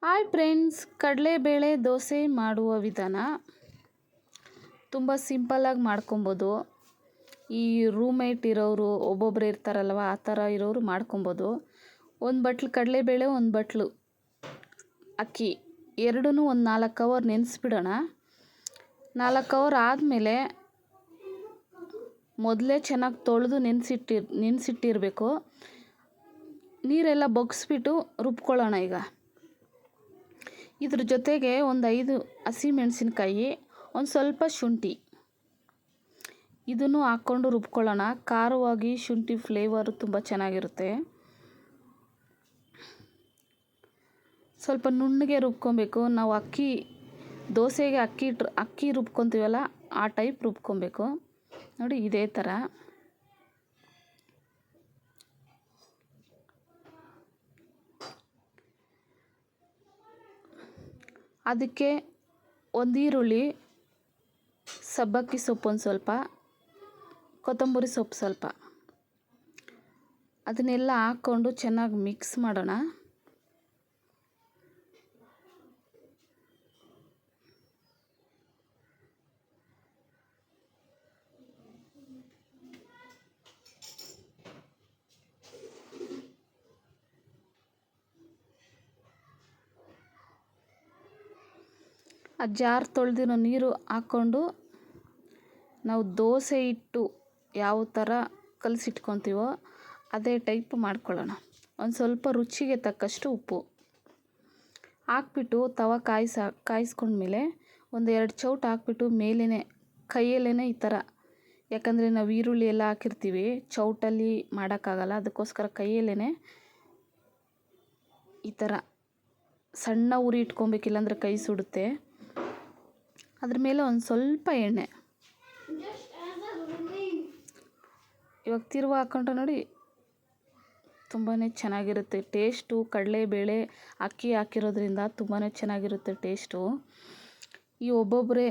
Hi friends, ಕಡಲೆಬೇಳೆ ದೋಸೆ ಮಾಡುವ ವಿಧಾನ ತುಂಬ ಸಿಂಪಲ್ಲಾಗಿ ಮಾಡ್ಕೊಬೋದು. ಈ ರೂಮ್ಮೇಟ್ ಇರೋರು ಒಬ್ಬೊಬ್ಬರು ಇರ್ತಾರಲ್ವ, ಆ ಥರ ಇರೋರು ಮಾಡ್ಕೊಬೋದು. ಒಂದು ಬಟ್ಲು ಕಡಲೆಬೇಳೆ, ಒಂದು ಬಟ್ಲು ಅಕ್ಕಿ ಎರಡೂ ಒಂದು 4 ಅವರ್ ನೆನೆಸ್ಬಿಡೋಣ. 4 ಅವರ್ ಆದಮೇಲೆ ಮೊದಲೇ ಚೆನ್ನಾಗಿ ತೊಳೆದು ನೆನೆಸಿಟ್ಟಿರಬೇಕು. ನೀರೆಲ್ಲ ಬಗ್ಗಿಸ್ಬಿಟ್ಟು ರುಬ್ಕೊಳ್ಳೋಣ. ಈಗ ಇದ್ರ ಜೊತೆಗೆ ಒಂದು 5 ಹಸಿಮೆಣಸಿನ್ಕಾಯಿ, ಒಂದು ಸ್ವಲ್ಪ ಶುಂಠಿ, ಇದನ್ನು ಹಾಕ್ಕೊಂಡು ರುಬ್ಕೊಳ್ಳೋಣ. ಖಾರವಾಗಿ ಶುಂಠಿ ಫ್ಲೇವರು ತುಂಬ ಚೆನ್ನಾಗಿರುತ್ತೆ. ಸ್ವಲ್ಪ ನುಣ್ಣಗೆ ರುಬ್ಕೊಬೇಕು. ನಾವು ದೋಸೆಗೆ ಅಕ್ಕಿ ರುಬ್ಕೊತೀವಲ್ಲ, ಆ ಟೈಪ್ ರುಬ್ಕೊಬೇಕು. ನೋಡಿ, ಇದೇ ಥರ. ಅದಕ್ಕೆ ಒಂದು ಈರುಳ್ಳಿ, ಸಬ್ಬಕ್ಕಿ ಸೊಪ್ಪು ಒಂದು ಸ್ವಲ್ಪ, ಕೊತ್ತಂಬರಿ ಸೊಪ್ಪು ಸ್ವಲ್ಪ, ಅದನ್ನೆಲ್ಲ ಹಾಕ್ಕೊಂಡು ಚೆನ್ನಾಗಿ ಮಿಕ್ಸ್ ಮಾಡೋಣ. ಆ ಜಾರ್ ತೊಳೆದಿರೋ ನೀರು ಹಾಕ್ಕೊಂಡು ನಾವು ದೋಸೆ ಹಿಟ್ಟು ಯಾವ ಥರ ಕಲಸಿಟ್ಕೊತೀವೋ ಅದೇ ಟೈಪ್ ಮಾಡ್ಕೊಳ್ಳೋಣ. ಒಂದು ಸ್ವಲ್ಪ ರುಚಿಗೆ ತಕ್ಕಷ್ಟು ಉಪ್ಪು ಹಾಕ್ಬಿಟ್ಟು ತವ ಕಾಯಿಸ್ಕೊಂಡ್ಮೇಲೆ ಒಂದು 2 ಚೌಟ ಹಾಕ್ಬಿಟ್ಟು ಮೇಲೇ ಕೈಯಲ್ಲೇ ಈ ಥರ, ಯಾಕಂದರೆ ನಾವು ಈರುಳ್ಳಿ ಎಲ್ಲ ಹಾಕಿರ್ತೀವಿ, ಚೌಟಲ್ಲಿ ಮಾಡೋಕ್ಕಾಗಲ್ಲ, ಅದಕ್ಕೋಸ್ಕರ ಕೈಯಲ್ಲೇ ಈ ಥರ ಸಣ್ಣ ಉರಿ ಇಟ್ಕೊಬೇಕಿಲ್ಲ ಅಂದರೆ ಕೈ ಸುಡುತ್ತೆ. ಅದ್ರ ಮೇಲೆ ಒಂದು ಸ್ವಲ್ಪ ಎಣ್ಣೆ ಇವಾಗ ತಿರುವು ಹಾಕ್ಕೊಂಡ್ರೆ ನೋಡಿ, ತುಂಬಾ ಚೆನ್ನಾಗಿರುತ್ತೆ ಟೇಸ್ಟು. ಕಡಲೆಬೇಳೆ ಅಕ್ಕಿ ಹಾಕಿರೋದ್ರಿಂದ ತುಂಬಾ ಚೆನ್ನಾಗಿರುತ್ತೆ ಟೇಸ್ಟು. ಈ ಒಬ್ಬೊಬ್ಬರೇ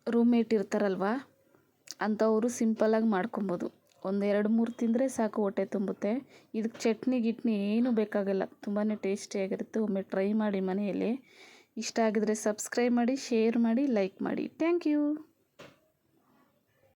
ರೂಮ್ಮೇಟ್ ಇರ್ತಾರಲ್ವ, ಅಂಥವರು ಸಿಂಪಲ್ಲಾಗಿ ಮಾಡ್ಕೊಬೋದು. ಒಂದು 2-3 ತಿಂದರೆ ಸಾಕು, ಹೊಟ್ಟೆ ತುಂಬುತ್ತೆ. ಇದಕ್ಕೆ ಚಟ್ನಿ ಗಿಟ್ನಿ ಏನೂ ಬೇಕಾಗಲ್ಲ, ತುಂಬಾ ಟೇಸ್ಟಿಯಾಗಿರುತ್ತೆ. ಒಮ್ಮೆ ಟ್ರೈ ಮಾಡಿ ಮನೆಯಲ್ಲಿ. ಇಷ್ಟ ಆಗಿದರೆ ಸಬ್ಸ್ಕ್ರೈಬ್ ಮಾಡಿ, ಶೇರ್ ಮಾಡಿ, ಲೈಕ್ ಮಾಡಿ. Thank you.